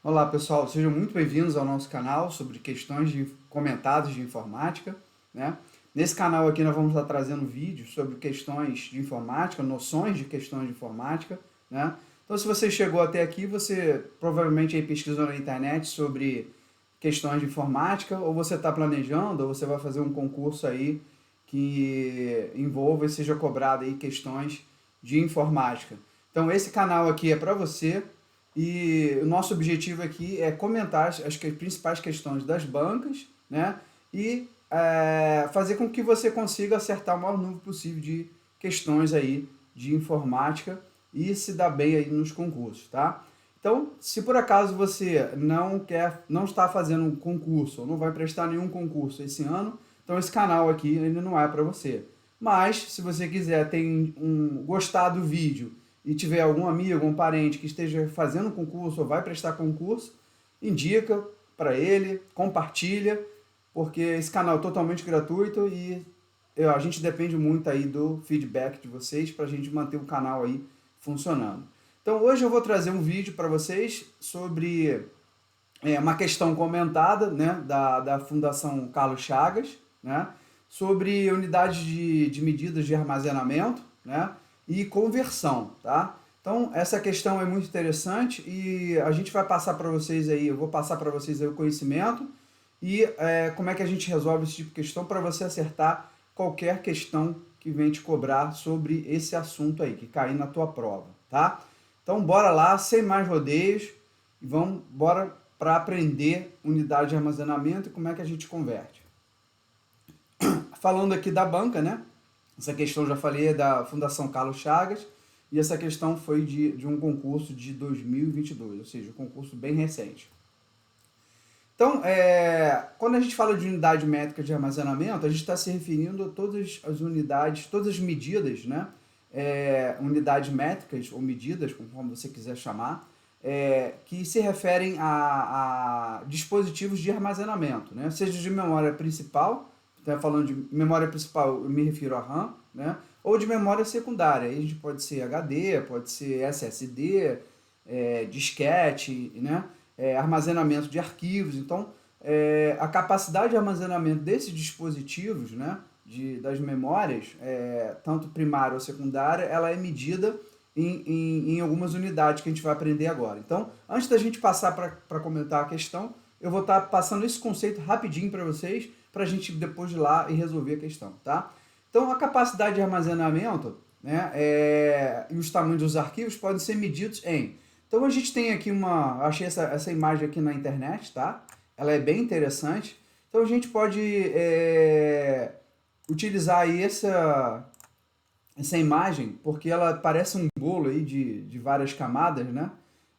Olá pessoal, sejam muito bem-vindos ao nosso canal sobre questões comentadas de informática, né? Nesse canal aqui nós vamos estar trazendo vídeos sobre questões de informática, noções de questões de informática, né? Então se você chegou até aqui, você provavelmente aí pesquisou na internet sobre questões de informática, ou você está planejando, ou você vai fazer um concurso aí que envolva e seja cobrado aí questões de informática. Então esse canal aqui é para você, e o nosso objetivo aqui é comentar as principais questões das bancas, né? E fazer com que você consiga acertar o maior número possível de questões aí de informática e se dar bem aí nos concursos, tá? Então, se por acaso você não está fazendo um concurso ou não vai prestar nenhum concurso esse ano, então esse canal aqui ainda não é para você. Mas, se você quiser, gostar do vídeo e tiver algum amigo, um parente que esteja fazendo concurso ou vai prestar concurso, indica para ele, compartilha, porque esse canal é totalmente gratuito e a gente depende muito aí do feedback de vocês para a gente manter o canal aí funcionando. Então hoje eu vou trazer um vídeo para vocês sobre uma questão comentada, né, da Fundação Carlos Chagas, né, sobre unidades de medidas de armazenamento, né, e conversão, tá? Então essa questão é muito interessante e a gente vai passar para vocês aí, eu vou passar para vocês aí o conhecimento e como é que a gente resolve esse tipo de questão para você acertar qualquer questão que vem te cobrar sobre esse assunto aí, que cair na tua prova, tá? Então bora lá, sem mais rodeios, e bora para aprender unidade de armazenamento e como é que a gente converte. Falando aqui da banca, né? Essa questão já falei é da Fundação Carlos Chagas e essa questão foi de um concurso de 2022, ou seja, um concurso bem recente. Então, quando a gente fala de unidade métrica de armazenamento, a gente está se referindo a todas as unidades, todas as medidas, né? Unidades métricas ou medidas, como você quiser chamar, que se referem a dispositivos de armazenamento, né? Seja de memória principal, tá falando de memória principal, eu me refiro a RAM, né? Ou de memória secundária, aí a gente pode ser HD, pode ser SSD, disquete, né? Armazenamento de arquivos. Então, a capacidade de armazenamento desses dispositivos, né, das memórias, tanto primária ou secundária, ela é medida em algumas unidades que a gente vai aprender agora. Então, antes da gente passar para comentar a questão, eu vou estar passando esse conceito rapidinho para vocês, para a gente depois ir lá e resolver a questão, tá? Então, a capacidade de armazenamento, né, e os tamanhos dos arquivos podem ser medidos em... Então, a gente tem aqui achei essa imagem aqui na internet, tá? Ela é bem interessante. Então, a gente pode utilizar aí essa imagem, porque ela parece um bolo aí de várias camadas, né?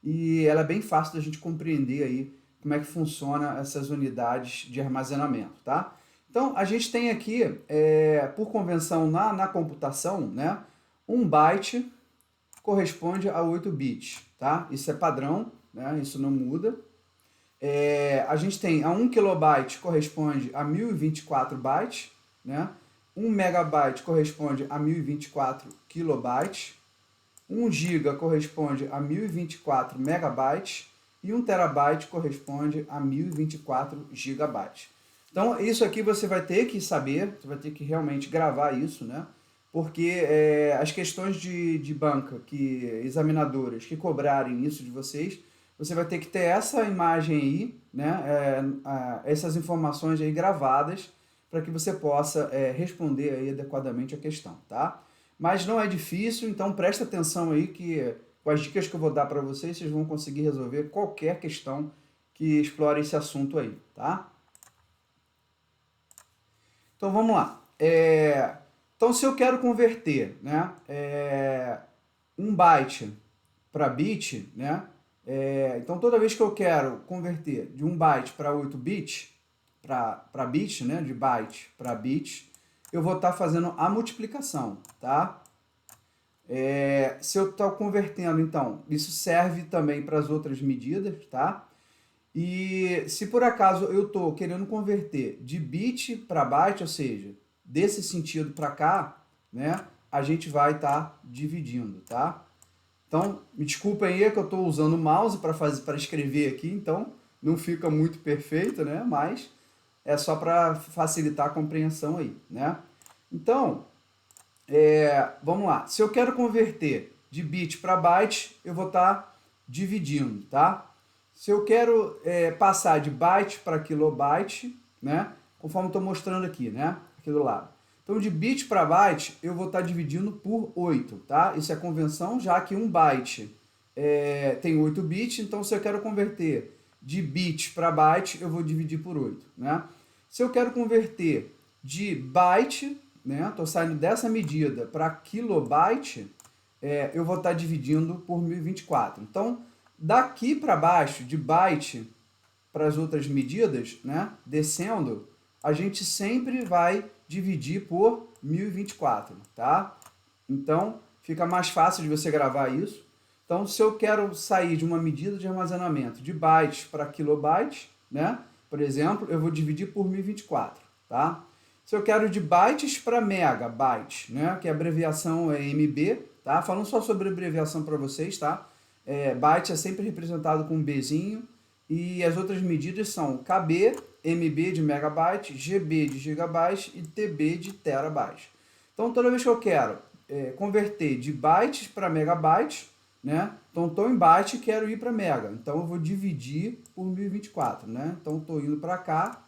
E ela é bem fácil da gente compreender aí como é que funciona essas unidades de armazenamento, tá? Então, a gente tem aqui, por convenção na computação, né, 1 byte corresponde a 8 bits, tá? Isso é padrão, né? Isso não muda. A gente tem a 1 kilobyte corresponde a 1024 bytes, né? 1 megabyte corresponde a 1024 kilobytes, 1 giga corresponde a 1024 megabytes e 1 terabyte corresponde a 1024 gigabytes. Então, isso aqui você vai ter que saber, você vai ter que realmente gravar isso, né? Porque as questões de banca, examinadoras que cobrarem isso de vocês, você vai ter que ter essa imagem aí, né? Essas informações aí gravadas, para que você possa responder aí adequadamente a questão, tá? Mas não é difícil, então presta atenção aí que com as dicas que eu vou dar para vocês, vocês vão conseguir resolver qualquer questão que explore esse assunto aí, tá? Então vamos lá. Então se eu quero converter, né, 1 byte para bit, né, então toda vez que eu quero converter de 1 byte para 8 bits, para bit, né, de byte para bit, eu vou estar fazendo a multiplicação, tá? Se eu estou convertendo, então, isso serve também para as outras medidas, tá? E se por acaso eu estou querendo converter de bit para byte, ou seja, desse sentido para cá, né, a gente vai estar dividindo, tá? Então, me desculpem aí que eu estou usando o mouse para escrever aqui, então não fica muito perfeito, né? Mas é só para facilitar a compreensão aí, né? Então, vamos lá. Se eu quero converter de bit para byte, eu vou estar dividindo, tá? Se eu quero passar de byte para kilobyte, né? Conforme estou mostrando aqui, né? Aqui do lado. Então, de bit para byte, eu vou estar dividindo por 8, tá? Isso é convenção, já que um byte tem 8 bits, então se eu quero converter de bit para byte, eu vou dividir por 8, né? Se eu quero converter de byte, né? Estou saindo dessa medida para kilobyte, eu vou estar dividindo por 1024. Então, daqui para baixo, de byte para as outras medidas, né? Descendo, a gente sempre vai dividir por 1024, tá? Então, fica mais fácil de você gravar isso. Então, se eu quero sair de uma medida de armazenamento de bytes para kilobytes, né? Por exemplo, eu vou dividir por 1024, tá? Se eu quero de bytes para megabytes, né? Que a abreviação é MB, tá? Falando só sobre abreviação para vocês, tá? Byte é sempre representado com um Bzinho e as outras medidas são KB, MB de megabyte, GB de gigabyte e TB de terabyte. Então, toda vez que eu quero converter de bytes para megabytes, né? Então, estou em byte e quero ir para mega. Então, eu vou dividir por 1024, né? Então, estou indo para cá.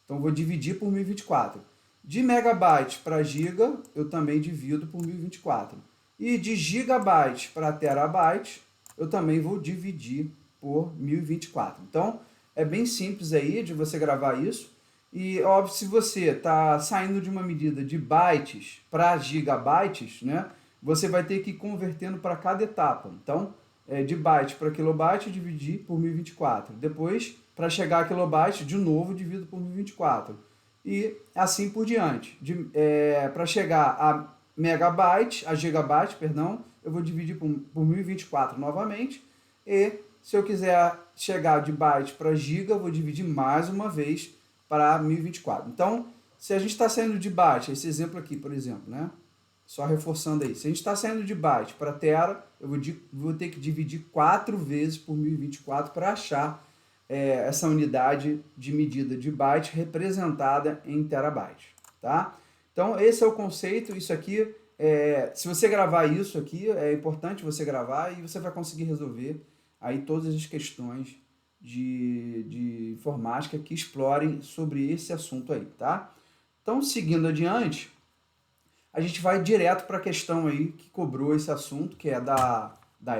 Então, eu vou dividir por 1024. De megabyte para giga, eu também divido por 1024. E de gigabyte para terabyte, eu também vou dividir por 1024. Então, é bem simples aí de você gravar isso. E, óbvio, se você está saindo de uma medida de bytes para gigabytes, né, você vai ter que ir convertendo para cada etapa. Então, de byte para kilobyte, dividir por 1024. Depois, para chegar a kilobyte, de novo, divido por 1024. E assim por diante. Para chegar a megabyte, a gigabyte, perdão, eu vou dividir por 1024 novamente. E se eu quiser chegar de byte para giga, eu vou dividir mais uma vez para 1024. Então, se a gente está saindo de byte, esse exemplo aqui, por exemplo, né? Só reforçando aí. Se a gente está saindo de byte para tera, eu vou ter que dividir 4 vezes por 1024 para achar essa unidade de medida de byte representada em terabyte, tá? Então, esse é o conceito. Isso aqui, se você gravar isso aqui, é importante você gravar e você vai conseguir resolver aí todas as questões de informática que explorem sobre esse assunto aí, tá? Então, seguindo adiante, a gente vai direto para a questão aí que cobrou esse assunto, que é da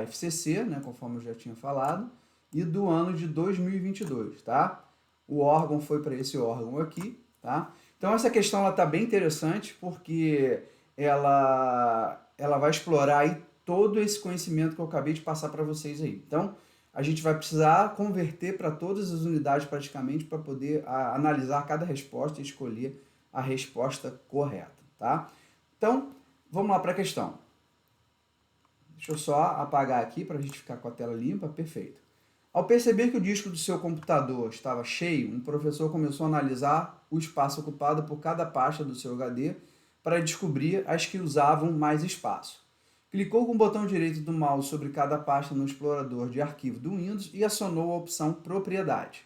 FCC, né, conforme eu já tinha falado, e do ano de 2022, tá? O órgão foi para esse órgão aqui, tá? Então, essa questão ela tá bem interessante porque ela vai explorar aí todo esse conhecimento que eu acabei de passar para vocês aí. Então, a gente vai precisar converter para todas as unidades praticamente para poder analisar cada resposta e escolher a resposta correta, tá? Então, vamos lá para a questão. Deixa eu só apagar aqui para a gente ficar com a tela limpa. Perfeito. Ao perceber que o disco do seu computador estava cheio, um professor começou a analisar o espaço ocupado por cada pasta do seu HD para descobrir as que usavam mais espaço. Clicou com o botão direito do mouse sobre cada pasta no explorador de arquivo do Windows e acionou a opção Propriedade.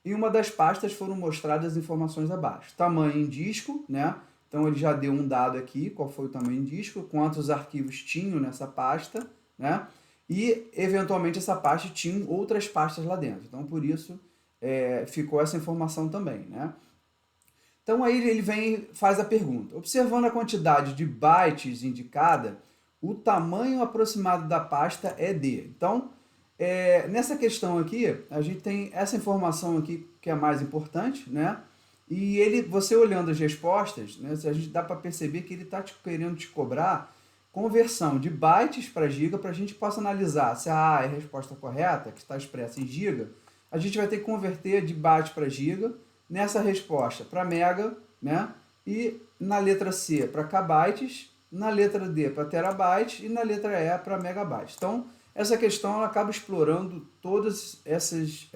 Em uma das pastas foram mostradas as informações abaixo. Tamanho em disco, né? Então ele já deu um dado aqui, qual foi o tamanho em disco, quantos arquivos tinham nessa pasta, né? E eventualmente essa pasta tinha outras pastas lá dentro. Então por isso ficou essa informação também, né? Então aí ele vem e faz a pergunta. Observando a quantidade de bytes indicada, o tamanho aproximado da pasta é D. Então, nessa questão aqui, a gente tem essa informação aqui que é mais importante, né? E você olhando as respostas, né, a gente dá para perceber que ele está querendo te cobrar conversão de bytes para giga para a gente possa analisar se a A é a resposta correta, que está expressa em giga. A gente vai ter que converter de byte para giga, nessa resposta para mega, né? E na letra C para kbytes, na letra D para terabyte e na letra E para megabyte. Então, essa questão ela acaba explorando todas essas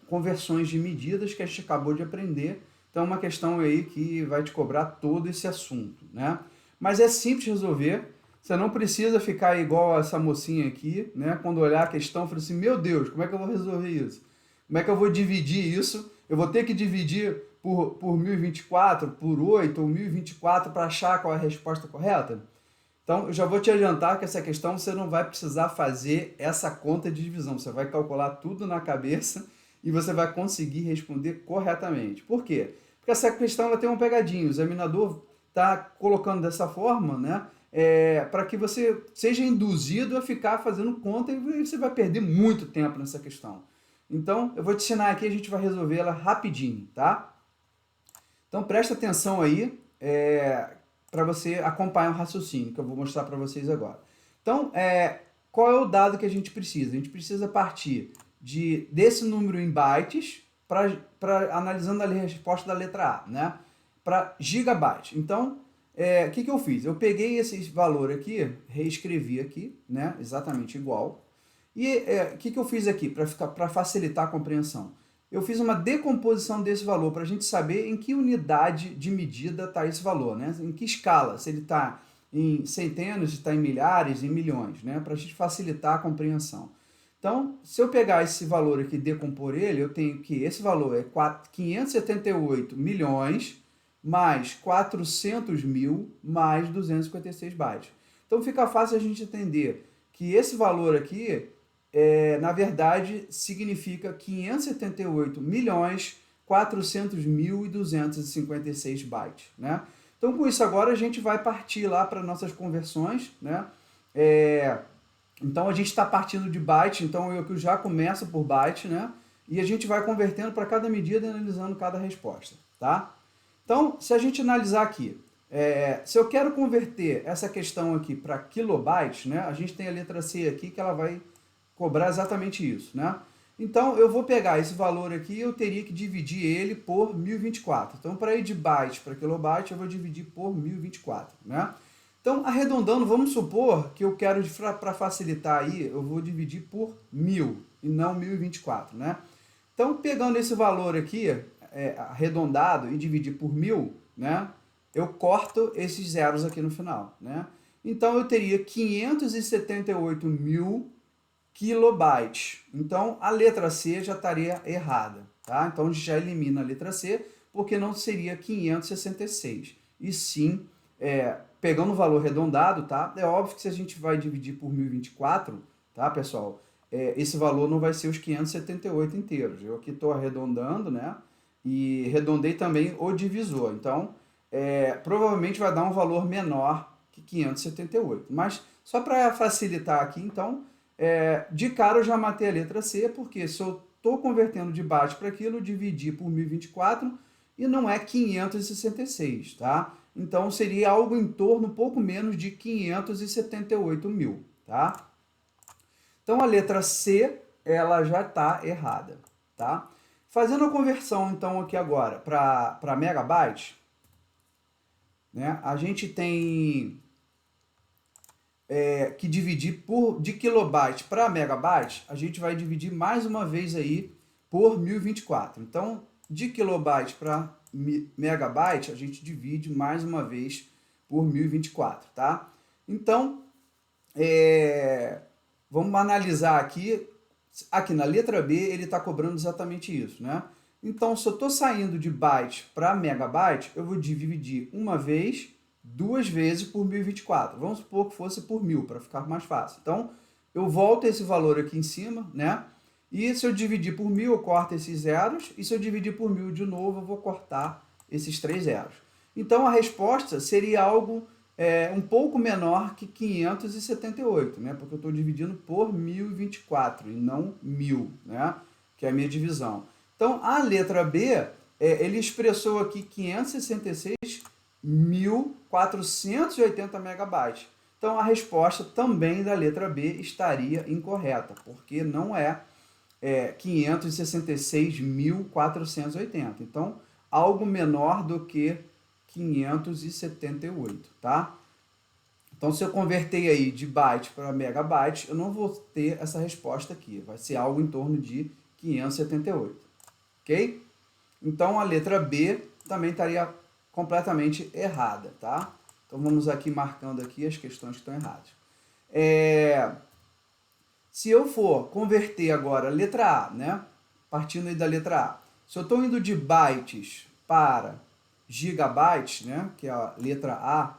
conversões de medidas que a gente acabou de aprender. Então, é uma questão aí que vai te cobrar todo esse assunto, né? Mas é simples resolver. Você não precisa ficar igual essa mocinha aqui, né? Quando olhar a questão, fala assim, meu Deus, como é que eu vou resolver isso? Como é que eu vou dividir isso? Eu vou ter que dividir por 1024, por 8 ou 1024 para achar qual é a resposta correta? Então, eu já vou te adiantar que essa questão você não vai precisar fazer essa conta de divisão. Você vai calcular tudo na cabeça e você vai conseguir responder corretamente. Por quê? Porque essa questão ela tem uma pegadinha. O examinador está colocando dessa forma, né? Para que você seja induzido a ficar fazendo conta e você vai perder muito tempo nessa questão. Então, eu vou te ensinar aqui, a gente vai resolver ela rapidinho, tá? Então, presta atenção aí para você acompanhar o raciocínio que eu vou mostrar para vocês agora. Então, qual é o dado que a gente precisa? A gente precisa partir desse número em bytes para analisando a resposta da letra A, né? Para gigabyte. Então, o que eu fiz? Eu peguei esse valor aqui, reescrevi aqui, né? Exatamente igual. E o que eu fiz aqui para facilitar a compreensão? Eu fiz uma decomposição desse valor para a gente saber em que unidade de medida está esse valor, né? Em que escala, se ele está em centenas, se está em milhares, em milhões, né? Para a gente facilitar a compreensão. Então, se eu pegar esse valor aqui e decompor ele, eu tenho que esse valor é 578 milhões mais 400 mil mais 256 bytes. Então, fica fácil a gente entender que esse valor aqui na verdade, significa 578 milhões 400 mil e 256 bytes, né? Então, com isso agora, a gente vai partir lá para nossas conversões, né? Então, a gente está partindo de byte, então eu já começo por byte, né? E a gente vai convertendo para cada medida e analisando cada resposta, tá? Então, se a gente analisar aqui, se eu quero converter essa questão aqui para kilobytes, né? A gente tem a letra C aqui que ela vai cobrar exatamente isso, né? Então, eu vou pegar esse valor aqui e eu teria que dividir ele por 1024. Então, para ir de byte para kilobyte, eu vou dividir por 1024, né? Então, arredondando, vamos supor que eu quero, para facilitar aí, eu vou dividir por 1000 e não 1024, né? Então, pegando esse valor aqui, arredondado, e dividir por 1000, né? Eu corto esses zeros aqui no final, né? Então, eu teria 578 mil kilobytes. Então, a letra C já estaria errada, tá? Então, a gente já elimina a letra C, porque não seria 566. E sim, pegando o valor arredondado, tá? É óbvio que se a gente vai dividir por 1024, tá, pessoal? Esse valor não vai ser os 578 inteiros. Eu aqui estou arredondando, né? E arredondei também o divisor. Então, provavelmente vai dar um valor menor que 578. Mas, só para facilitar aqui, então, de cara eu já matei a letra C, porque se eu estou convertendo de byte para aquilo, eu dividi por 1024 e não é 566, tá? Então seria algo em torno, um pouco menos de 578 mil, tá? Então a letra C, ela já está errada, tá? Fazendo a conversão, então, aqui agora para megabyte, né? A gente tem que dividir de kilobyte para megabyte, a gente vai dividir mais uma vez aí por 1024. Então, de kilobyte para megabyte, a gente divide mais uma vez por 1024, tá? Então, vamos analisar aqui. Aqui na letra B, ele está cobrando exatamente isso, né? Então, se eu estou saindo de byte para megabyte, eu vou dividir uma vez, duas vezes por 1024. Vamos supor que fosse por 1000, para ficar mais fácil. Então, eu volto esse valor aqui em cima, né? E se eu dividir por 1000, eu corto esses zeros. E se eu dividir por 1000 de novo, eu vou cortar esses 3 zeros. Então, a resposta seria algo um pouco menor que 578, né? Porque eu estou dividindo por 1024 e não 1000, né? Que é a minha divisão. Então, a letra B, ele expressou aqui 566.480 megabytes. Então, a resposta também da letra B estaria incorreta, porque não é 566.480. Então, algo menor do que 578, tá? Então, se eu converter aí de byte para megabyte, eu não vou ter essa resposta aqui. Vai ser algo em torno de 578, ok? Então, a letra B também estaria completamente errada, tá? Então, vamos aqui marcando aqui as questões que estão erradas. Se eu for converter agora a letra A, né? Partindo aí da letra A. Se eu estou indo de bytes para gigabytes, né? Que é a letra A,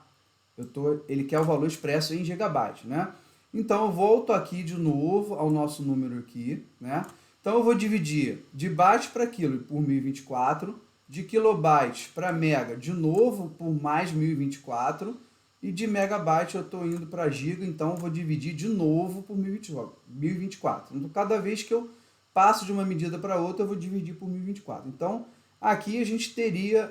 ele quer o valor expresso em gigabytes, né? Então, eu volto aqui de novo ao nosso número aqui, né? Então, eu vou dividir de byte para quilo por 1024, de kilobytes para mega, de novo, por mais 1024, e de megabyte eu estou indo para giga, então eu vou dividir de novo por 1024. Então, cada vez que eu passo de uma medida para outra, eu vou dividir por 1024. Então, aqui a gente teria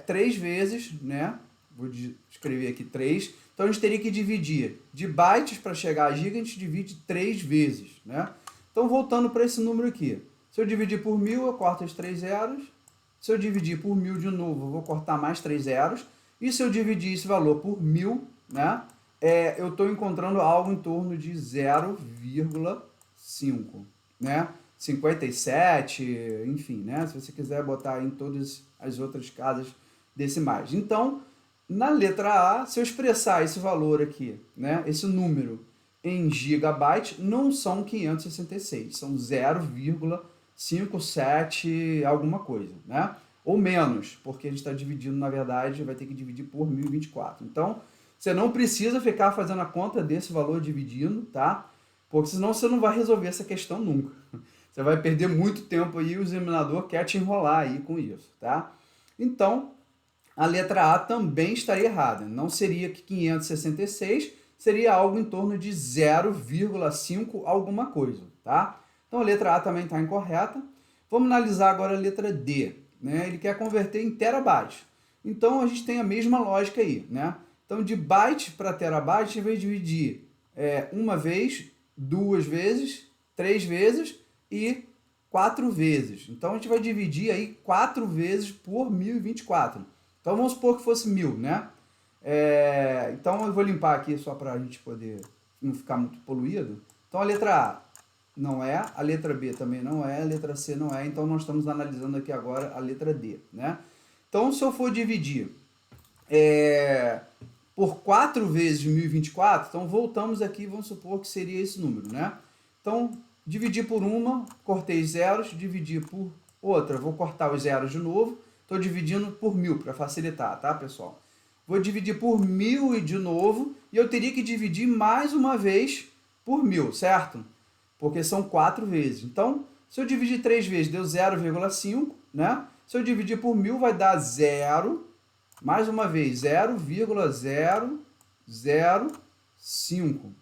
3 vezes, né? Vou escrever aqui 3. Então, a gente teria que dividir de bytes para chegar a giga, a gente divide 3 vezes, né? Então, voltando para esse número aqui. Se eu dividir por 1000, eu corto as 3 zeros. Se eu dividir por 1000 de novo, eu vou cortar mais 3 zeros. E se eu dividir esse valor por 1000, né? Eu estou encontrando algo em torno de 0,5, né? 57, enfim, né? Se você quiser botar em todas as outras casas decimais. Então, na letra A, se eu expressar esse valor aqui, né, esse número em gigabyte, não são 566, são 0,57 alguma coisa, né? Ou menos, porque a gente está dividindo, na verdade, vai ter que dividir por 1024. Então, você não precisa ficar fazendo a conta desse valor dividindo, tá? Porque senão você não vai resolver essa questão nunca. Você vai perder muito tempo aí e o examinador quer te enrolar aí com isso, tá? Então, a letra A também estaria errada. Não seria 566, seria algo em torno de 0,5 alguma coisa, tá? Então, a letra A também está incorreta. Vamos analisar agora a letra D, né? Ele quer converter em terabyte. Então, a gente tem a mesma lógica aí, né? Então, de byte para terabyte, a gente vai dividir uma vez, 2 vezes, 3 vezes e 4 vezes. Então, a gente vai dividir aí 4 vezes por 1024. Então, vamos supor que fosse 1000, né? Então, eu vou limpar aqui só para a gente poder não ficar muito poluído. Então, a letra A não é, a letra B também não é, a letra C não é. Então, nós estamos analisando aqui agora a letra D, né? Então, se eu for dividir por 4 vezes 1024, então voltamos aqui, vamos supor que seria esse número, né? Então, dividir por uma, cortei zeros, dividir por outra, vou cortar os zeros de novo. Estou dividindo por 1000 para facilitar, tá, pessoal? Vou dividir por 1000 e de novo, e eu teria que dividir mais uma vez por 1000, certo? Porque são 4 vezes. Então, se eu dividir 3 vezes, deu 0,5, né? Se eu dividir por 1000, vai dar 0, mais uma vez, 0,005.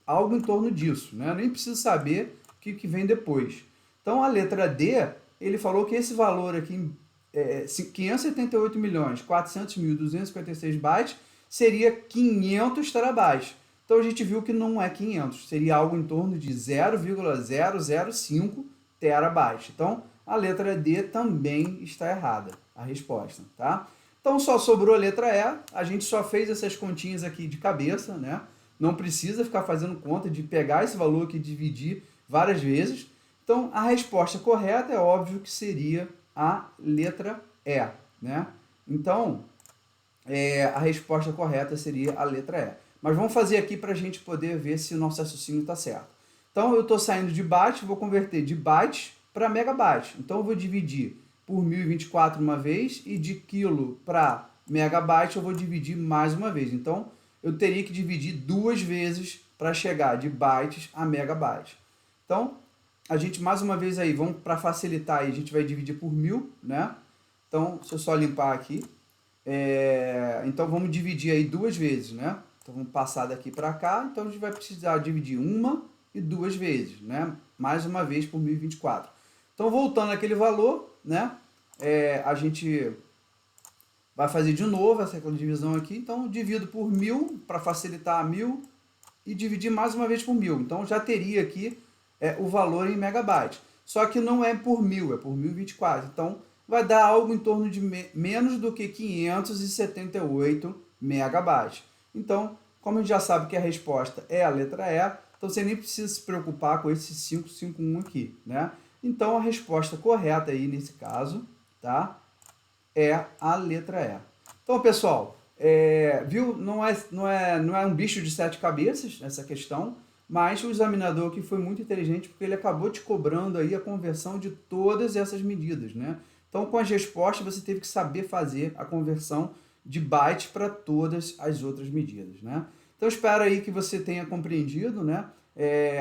Algo em torno disso, né? Nem preciso saber o que vem depois. Então, a letra D, ele falou que esse valor aqui, 578.400.256 bytes, seria 500 terabytes. Então, a gente viu que não é 500, seria algo em torno de 0,005 terabytes. Então, a letra D também está errada, a resposta, tá? Então, só sobrou a letra E, a gente só fez essas continhas aqui de cabeça, né? Não precisa ficar fazendo conta de pegar esse valor aqui e dividir várias vezes. Então, a resposta correta é óbvio que seria a letra E, né? Então, a resposta correta seria a letra E. Mas vamos fazer aqui para a gente poder ver se o nosso raciocínio está certo. Então, eu estou saindo de byte, vou converter de bytes para megabyte. Então, eu vou dividir por 1024 uma vez e de quilo para megabyte eu vou dividir mais uma vez. Então, eu teria que dividir 2 vezes para chegar de bytes a megabyte. Então, a gente, mais uma vez aí, vamos para facilitar aí, a gente vai dividir por 1000, né? Então, se eu só limpar aqui, então vamos dividir aí 2 vezes, né? Então, vamos passar daqui para cá, então a gente vai precisar dividir uma e 2 vezes, né? Mais uma vez por 1024. Então, voltando àquele valor, né? A gente vai fazer de novo essa divisão aqui. Então, divido por 1000 para facilitar 1000 e dividir mais uma vez por 1000. Então, já teria aqui o valor em megabyte. Só que não é por 1000, é por 1024. Então, vai dar algo em torno de menos do que 578 megabytes. Então, como a gente já sabe que a resposta é a letra E, então você nem precisa se preocupar com esse 551 aqui, né? Então, a resposta correta aí, nesse caso, tá? É a letra E. Então, pessoal, viu, não é um bicho de 7 cabeças essa questão, mas o examinador aqui foi muito inteligente porque ele acabou te cobrando aí a conversão de todas essas medidas, né? Então, com as respostas, você teve que saber fazer a conversão de byte para todas as outras medidas, né? Então, espero aí que você tenha compreendido, né?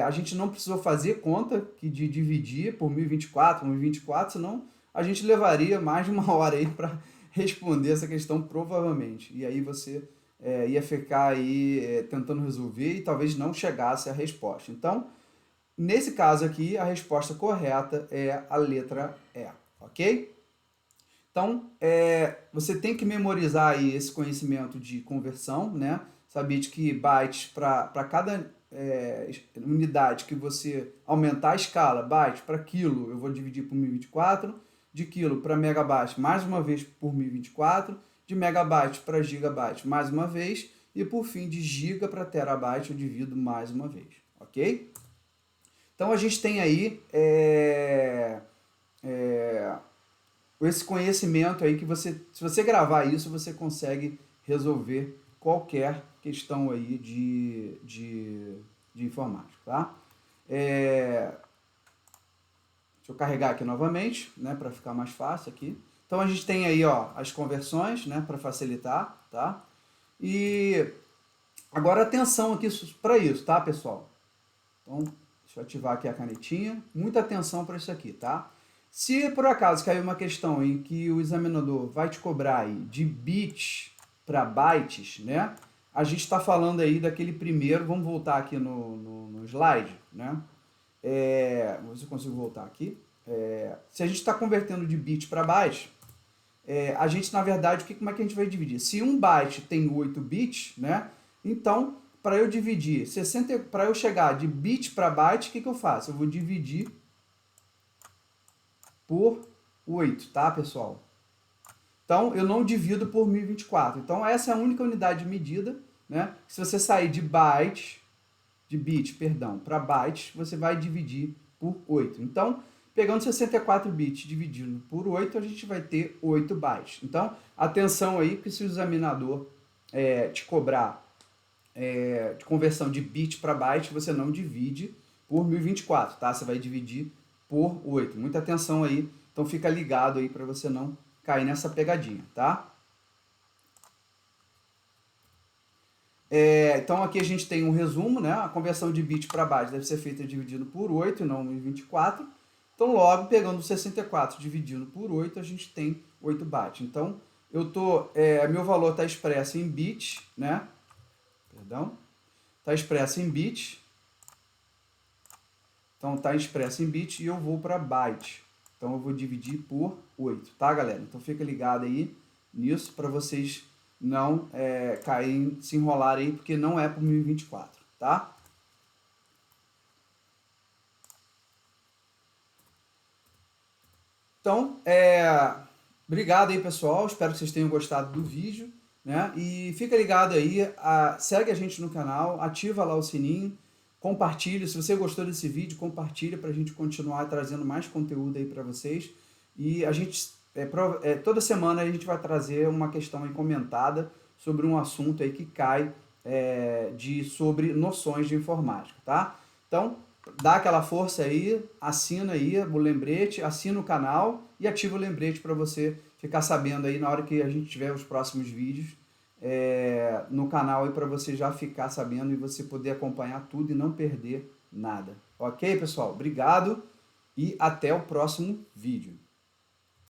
A gente não precisou fazer conta de dividir por 1024, senão a gente levaria mais de 1 hora aí para responder essa questão, provavelmente. E aí você ia ficar aí tentando resolver e talvez não chegasse à resposta. Então, nesse caso aqui, a resposta correta é a letra E, ok? Então, você tem que memorizar aí esse conhecimento de conversão, né? Saber de que bytes para cada unidade que você aumentar a escala, bytes para quilo, eu vou dividir por 1024, de quilo para megabyte, mais uma vez por 1024, de megabyte para gigabyte, mais uma vez, e por fim, de giga para terabyte, eu divido mais uma vez, ok? Então, a gente tem aí esse conhecimento aí que você, se você gravar isso, você consegue resolver qualquer questão aí de informática, tá? Deixa eu carregar aqui novamente, né, para ficar mais fácil aqui. Então, a gente tem aí, ó, as conversões, né, para facilitar, tá? E agora atenção aqui para isso, tá, pessoal? Então, deixa eu ativar aqui a canetinha. Muita atenção para isso aqui, tá? Se por acaso cair uma questão em que o examinador vai te cobrar aí de bits para bytes, né? A gente está falando aí daquele primeiro, vamos voltar aqui no slide, né? Vamos ver se eu consigo voltar aqui. Se a gente está convertendo de bit para byte, a gente, na verdade, como é que a gente vai dividir? Se um byte tem 8 bits, né? Então, para eu dividir, para eu chegar de bit para byte, o que eu faço? Eu vou dividir por 8, tá, pessoal? Então, eu não divido por 1024. Então, essa é a única unidade de medida, né? Se você sair de bit, para bytes, você vai dividir por 8. Então, pegando 64 bits dividido por 8, a gente vai ter 8 bytes. Então, atenção aí, que se o examinador te cobrar de conversão de bit para byte, você não divide por 1024, tá? Você vai dividir por 8. Muita atenção aí, então fica ligado aí para você não cair nessa pegadinha, tá? Então aqui a gente tem um resumo, né? A conversão de bit para byte deve ser feita dividindo por 8 e não 1024. Então logo, pegando 64 dividindo por 8, a gente tem 8 bytes. Então, meu valor está expresso em bit, né? Perdão. Está expresso em bit. Então, está expresso em bit e eu vou para byte. Então, eu vou dividir por 8, tá, galera? Então, fica ligado aí nisso para vocês não caírem, se enrolarem aí, porque não é por 1024, tá? Então, obrigado aí, pessoal. Espero que vocês tenham gostado do vídeo, né? E fica ligado aí, segue a gente no canal, ativa lá o sininho, compartilha. Se você gostou desse vídeo, compartilha para a gente continuar trazendo mais conteúdo aí para vocês. E a gente, toda semana a gente vai trazer uma questão aí comentada sobre um assunto aí que cai sobre noções de informática, tá? Então, dá aquela força aí, assina aí o lembrete, assina o canal e ativa o lembrete para você ficar sabendo aí na hora que a gente tiver os próximos vídeos no canal aí, para você já ficar sabendo e você poder acompanhar tudo e não perder nada. Ok, pessoal? Obrigado e até o próximo vídeo.